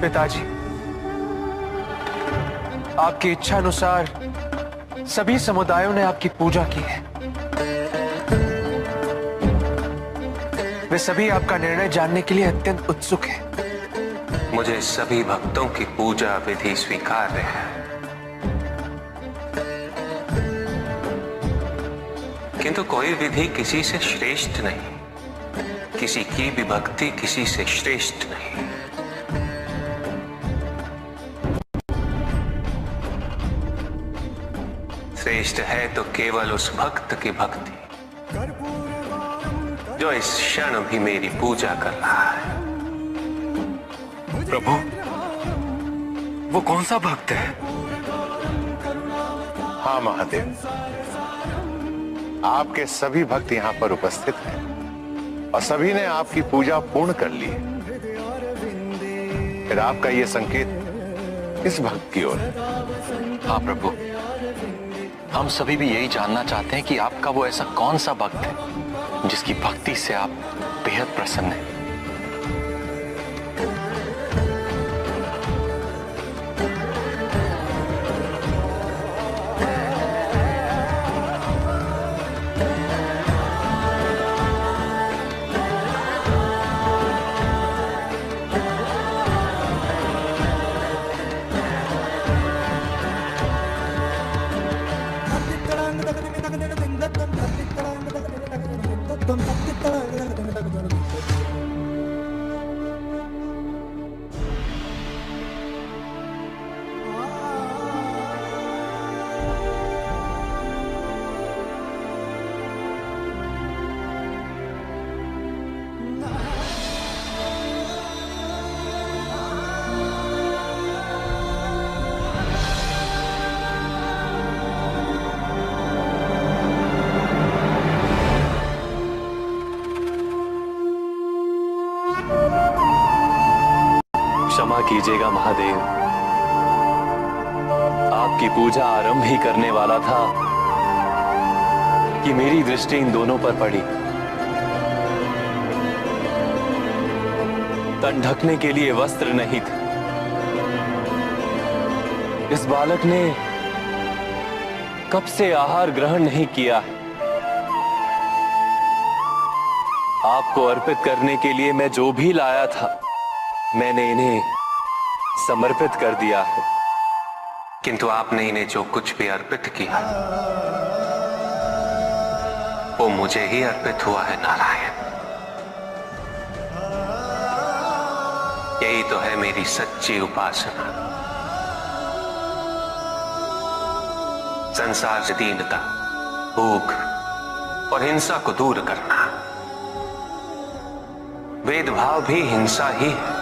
पिताजी, आपकी इच्छा अनुसार सभी समुदायों ने आपकी पूजा की है। वे सभी आपका निर्णय जानने के लिए अत्यंत उत्सुक हैं। मुझे सभी भक्तों की पूजा विधि स्वीकार्य है, किंतु कोई विधि किसी से श्रेष्ठ नहीं, किसी की भी भक्ति किसी से श्रेष्ठ नहीं। श्रेष्ठ है तो केवल उस भक्त की भक्ति जो इस क्षण भी मेरी पूजा कर रहा है। प्रभु, वो कौन सा भक्त है? हाँ महादेव, आपके सभी भक्त यहाँ पर उपस्थित हैं और सभी ने आपकी पूजा पूर्ण कर ली है। फिर आपका ये संकेत किस भक्त की ओर? हाँ प्रभु, हम सभी भी यही जानना चाहते हैं कि आपका वो ऐसा कौन सा भक्त है जिसकी भक्ति से आप बेहद प्रसन्न हैं। क्षमा कीजिएगा महादेव, आपकी पूजा आरंभ ही करने वाला था कि मेरी दृष्टि इन दोनों पर पड़ी। तन ढकने के लिए वस्त्र नहीं थे। इस बालक ने कब से आहार ग्रहण नहीं किया है। आपको अर्पित करने के लिए मैं जो भी लाया था मैंने इन्हें समर्पित कर दिया है। किंतु आपने इन्हें जो कुछ भी अर्पित किया वो मुझे ही अर्पित हुआ है नारायण। यही तो है मेरी सच्ची उपासना। संसार से दीनता, भूख और हिंसा को दूर करना। भेदभाव भी हिंसा ही है,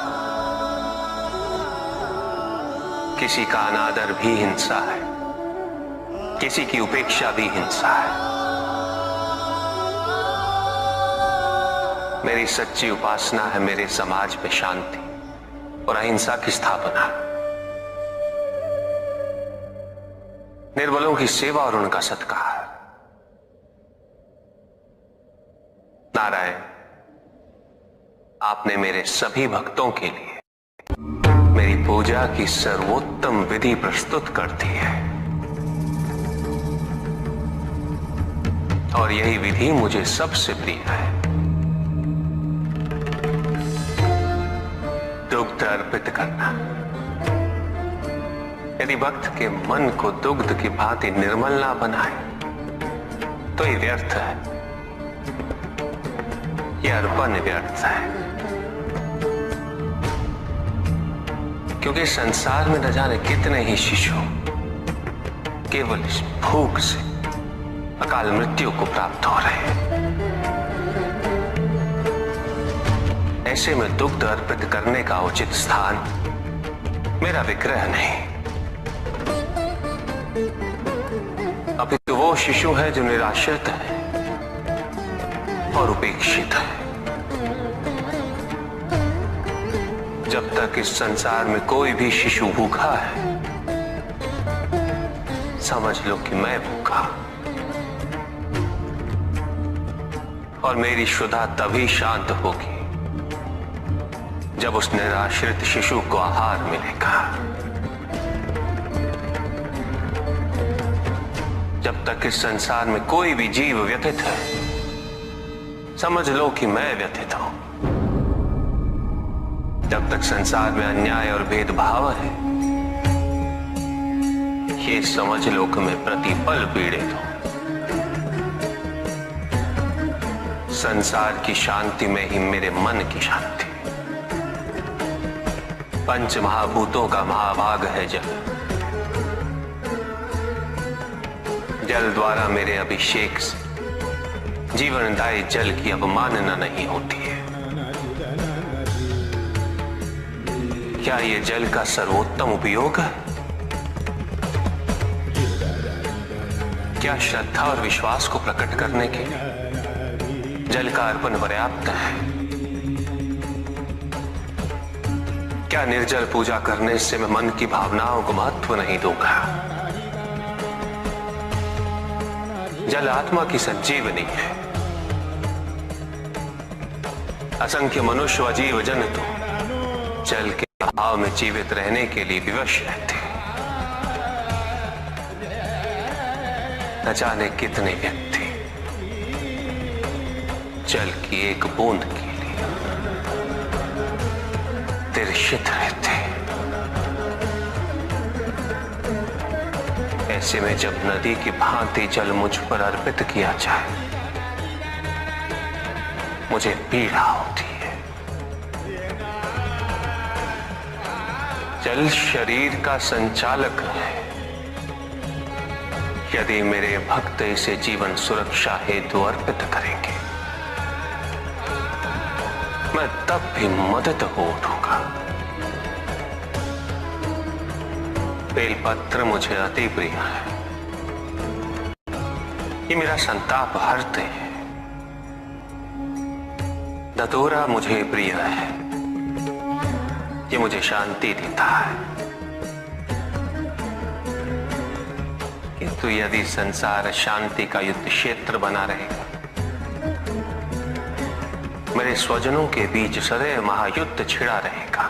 किसी का अनादर भी हिंसा है, किसी की उपेक्षा भी हिंसा है। मेरी सच्ची उपासना है मेरे समाज में शांति और अहिंसा की स्थापना, निर्बलों की सेवा और उनका सत्कार। नारायण, आपने मेरे सभी भक्तों के लिए मेरी पूजा की सर्वोत्तम विधि प्रस्तुत कर दी है और यही विधि मुझे सबसे प्रिय है। दुग्ध अर्पित करना। यदि भक्त के मन को दुग्ध की भांति निर्मल ना बनाए तो ये व्यर्थ है, यह अर्पण व्यर्थ है। क्योंकि संसार में न जाने कितने ही शिशु केवल इस भूख से अकाल मृत्यु को प्राप्त हो रहे हैं। ऐसे में दुग्ध अर्पित करने का उचित स्थान मेरा विग्रह नहीं, अपितु वो शिशु है जो निराश्रित है और उपेक्षित है। जब तक इस संसार में कोई भी शिशु भूखा है, समझ लो कि मैं भूखा। और मेरी क्षुधा तभी शांत होगी जब उस निराश्रित शिशु को आहार मिलेगा, जब तक इस संसार में कोई भी जीव व्यथित है, समझ लो कि मैं व्यथित हूं। जब तक संसार में अन्याय और भेदभाव है, ये समझ लो कि मैं प्रतिपल पीड़ित हूं। संसार की शांति में ही मेरे मन की शांति। पंच महाभूतों का महाभाग है जल। जल द्वारा मेरे अभिषेक से जीवनदायी जल की अवमानना नहीं होती है। क्या ये जल का सर्वोत्तम उपयोग है? क्या श्रद्धा और विश्वास को प्रकट करने के लिए जल का अर्पण पर्याप्त है? क्या निर्जल पूजा करने से मैं मन की भावनाओं को महत्व नहीं दूंगा? जल आत्मा की संजीवनी है। असंख्य मनुष्य व जीव जंतु जल के भाव में जीवित रहने के लिए विवश रहते हैं। न जाने कितने व्यक्ति जल की एक बूंद के लिए तिरछित रहते हैं। ऐसे में जब नदी की भांति जल मुझ पर अर्पित किया जाए, मुझे पीड़ा होती है। जल शरीर का संचालक है। यदि मेरे भक्त इसे जीवन सुरक्षा हेतु अर्पित करेंगे, मैं तब भी मदद हो उठूंगा। बेलपत्र मुझे अति प्रिय है। ये मेरा संताप हरते हैं। धतूरा मुझे प्रिय है। ये मुझे शांति देता है। किंतु यदि संसार शांति का युद्ध क्षेत्र बना रहेगा, मेरे स्वजनों के बीच सदैव महायुद्ध छिड़ा रहेगा,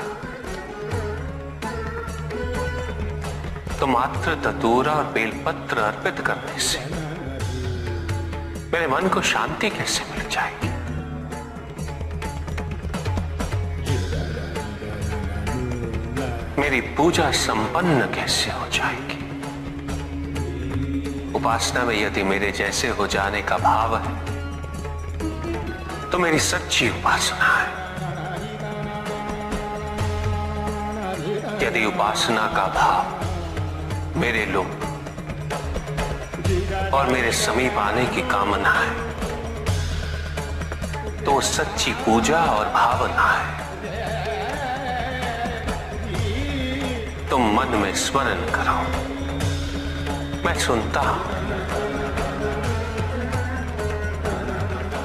तो मात्र धतूरा और बेलपत्र अर्पित करने से मेरे मन को शांति कैसे मिल जाएगी? मेरी पूजा संपन्न कैसे हो जाएगी? उपासना में यदि मेरे जैसे हो जाने का भाव है, तो मेरी सच्ची उपासना है। यदि उपासना का भाव मेरे लोग और मेरे समीप आने की कामना है, तो सच्ची पूजा और भावना है। तुम मन में स्मरण करो, मैं सुनता हूं।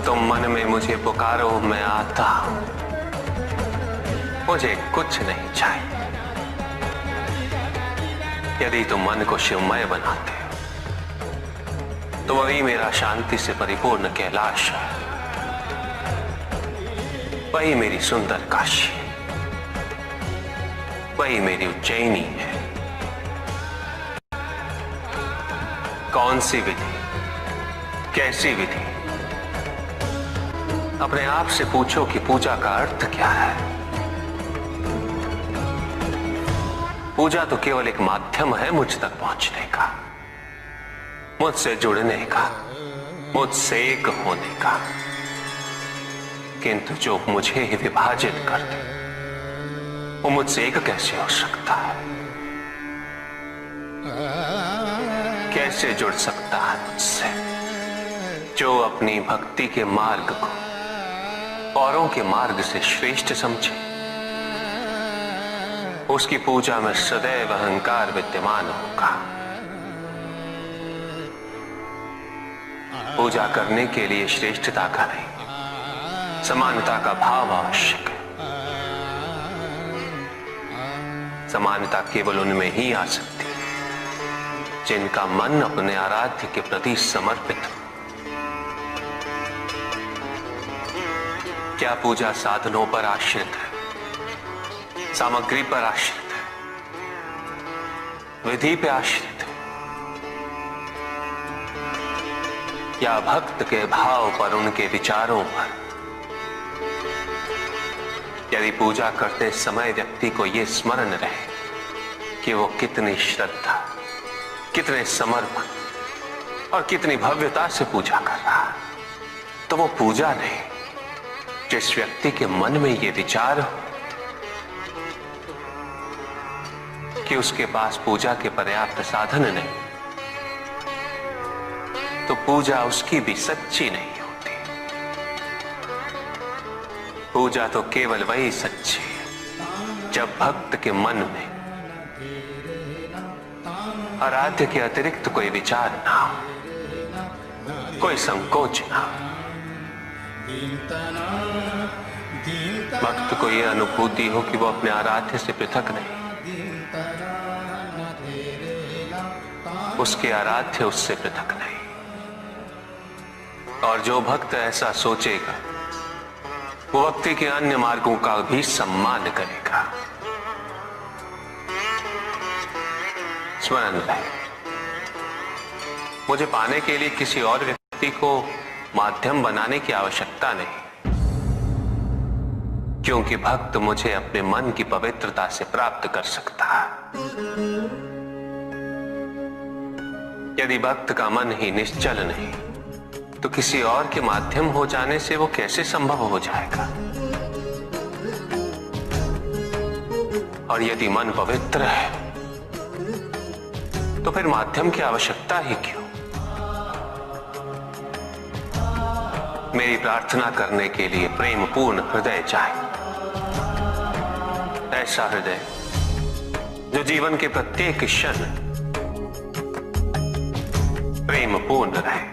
तुम मन में मुझे पुकारो, मैं आता हूं। मुझे कुछ नहीं चाहिए। यदि तुम मन को शिवमय बनाते हो, तो वही मेरा शांति से परिपूर्ण कैलाश है। वही मेरी सुंदर काशी है। वही मेरी उज्जैनी है। कौन सी विधि, कैसी विधि? अपने आप से पूछो कि पूजा का अर्थ क्या है। पूजा तो केवल एक माध्यम है मुझ तक पहुंचने का, मुझसे जुड़ने का, मुझसे एक होने का। किंतु जो मुझे ही विभाजित कर दे, वो मुझसे एक कैसे हो सकता है? कैसे जुड़ सकता है मुझसे? जो अपनी भक्ति के मार्ग को औरों के मार्ग से श्रेष्ठ समझे, उसकी पूजा में सदैव अहंकार विद्यमान होगा। पूजा करने के लिए श्रेष्ठता का नहीं, समानता का भाव आवश्यक है। समानता केवल उनमें ही आ सकती है जिनका मन अपने आराध्य के प्रति समर्पित हो। क्या पूजा साधनों पर आश्रित है? सामग्री पर आश्रित है, विधि पे आश्रित है, या भक्त के भाव पर, उनके विचारों पर। यदि पूजा करते समय व्यक्ति को यह स्मरण रहे कि वो कितनी श्रद्धा, कितने समर्पण और कितनी भव्यता से पूजा कर रहा है, तो वो पूजा नहीं। जिस व्यक्ति के मन में ये विचार हो कि उसके पास पूजा के पर्याप्त साधन नहीं, तो पूजा उसकी भी सच्ची नहीं होती। पूजा तो केवल वही सच्ची है जब भक्त के मन में आराध्य के अतिरिक्त कोई विचार ना हो, कोई संकोच ना हो। भक्त को यह अनुभूति हो कि वो अपने आराध्य से पृथक नहीं, उसके आराध्य उससे पृथक नहीं। और जो भक्त ऐसा सोचेगा वो भक्ति के अन्य मार्गों का भी सम्मान करेगा। स्मरण रहे, मुझे पाने के लिए किसी और व्यक्ति को माध्यम बनाने की आवश्यकता नहीं, क्योंकि भक्त मुझे अपने मन की पवित्रता से प्राप्त कर सकता है। यदि भक्त का मन ही निश्चल नहीं, तो किसी और के माध्यम हो जाने से वो कैसे संभव हो जाएगा? और यदि मन पवित्र है, तो फिर माध्यम की आवश्यकता ही क्यों? मेरी प्रार्थना करने के लिए प्रेम पूर्ण हृदय चाहिए, ऐसा हृदय जो जीवन के प्रत्येक क्षण प्रेम पूर्ण रहे।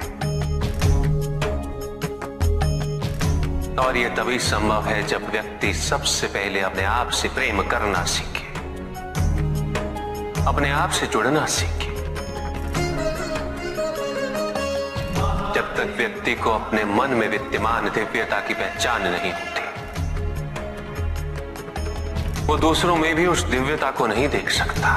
और यह तभी संभव है जब व्यक्ति सबसे पहले अपने आप से प्रेम करना सीखे, अपने आप से जुड़ना सीखे। जब तक व्यक्ति को अपने मन में विद्यमान दिव्यता की पहचान नहीं होती, वो दूसरों में भी उस दिव्यता को नहीं देख सकता।